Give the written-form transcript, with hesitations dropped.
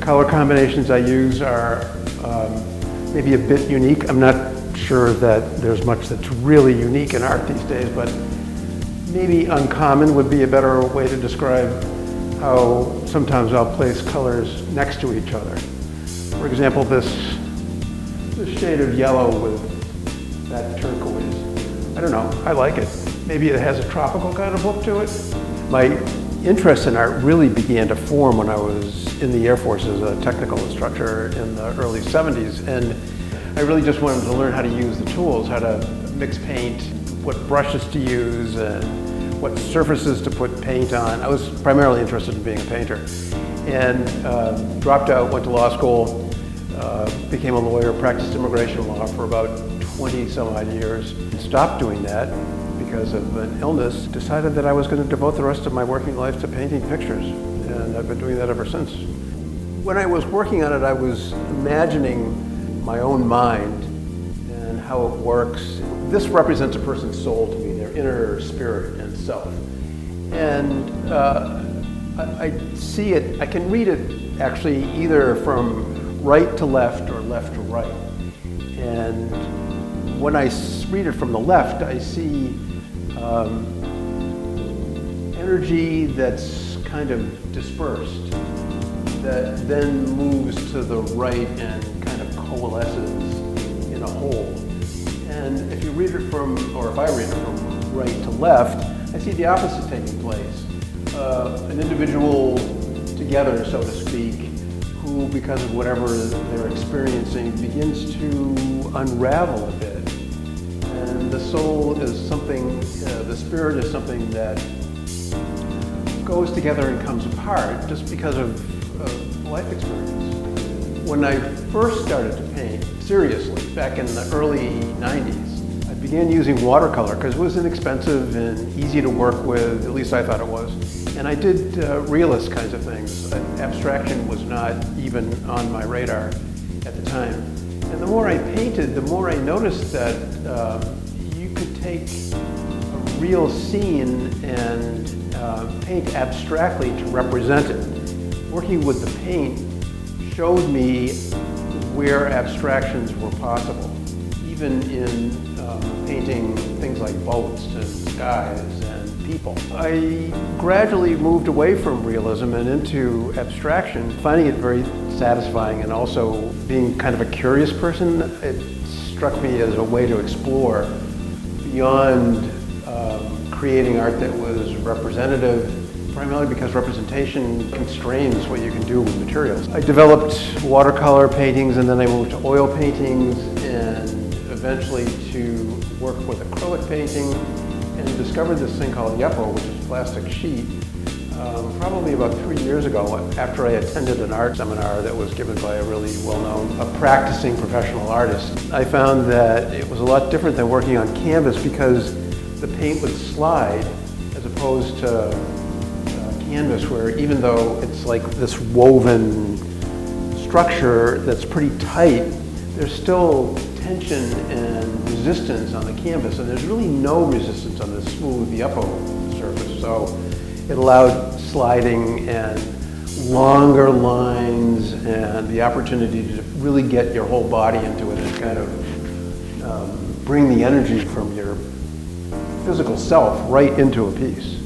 color combinations I use are maybe a bit unique. I'm not sure that there's much that's really unique in art these days, but maybe uncommon would be a better way to describe how sometimes I'll place colors next to each other. For example, this shade of yellow with that turquoise. I don't know, I like it. Maybe it has a tropical kind of look to it. My interest in art really began to form when I was in the Air Force as a technical instructor in the early 70s, and I really just wanted to learn how to use the tools, how to mix paint, what brushes to use, and what surfaces to put paint on. I was primarily interested in being a painter, and dropped out, went to law school, became a lawyer, practiced immigration law for about 20 some odd years, stopped doing that because of an illness, decided that I was going to devote the rest of my working life to painting pictures, and I've been doing that ever since. When I was working on it, I was imagining my own mind and how it works. This represents a person's soul to me, their inner spirit and self. And I see it, I can read it actually either from right to left or left to right. And when I read it from the left, I see energy that's kind of dispersed, that then moves to the right and kind of coalesces in a whole. And if you read it from, or if I read it from right to left, I see the opposite taking place. An individual together, so to speak, who, because of whatever they're experiencing, begins to unravel a bit. And the soul is something, the spirit is something that goes together and comes apart just because of life experience. When I first started to paint seriously, back in the early 90s, I began using watercolor because it was inexpensive and easy to work with, at least I thought it was. And I did realist kinds of things. Abstraction was not even on my radar at the time. And the more I painted, the more I noticed that you could take a real scene and paint abstractly to represent it. Working with the paint showed me where abstractions were possible, even in painting things like boats and skies and people. I gradually moved away from realism and into abstraction, finding it very satisfying, and also being kind of a curious person. It struck me as a way to explore beyond creating art that was representative, primarily because representation constrains what you can do with materials. I developed watercolor paintings, and then I moved to oil paintings, and eventually to work with acrylic painting, and discovered this thing called Yepo, which is a plastic sheet, probably about 3 years ago, after I attended an art seminar that was given by a really well-known, a practicing professional artist. I found that it was a lot different than working on canvas because the paint would slide, as opposed to canvas, where even though it's like this woven structure that's pretty tight, there's still tension and resistance on the canvas, and there's really no resistance on the smooth Yepo surface. So it allowed sliding and longer lines and the opportunity to really get your whole body into it and kind of bring the energy from your physical self right into a piece.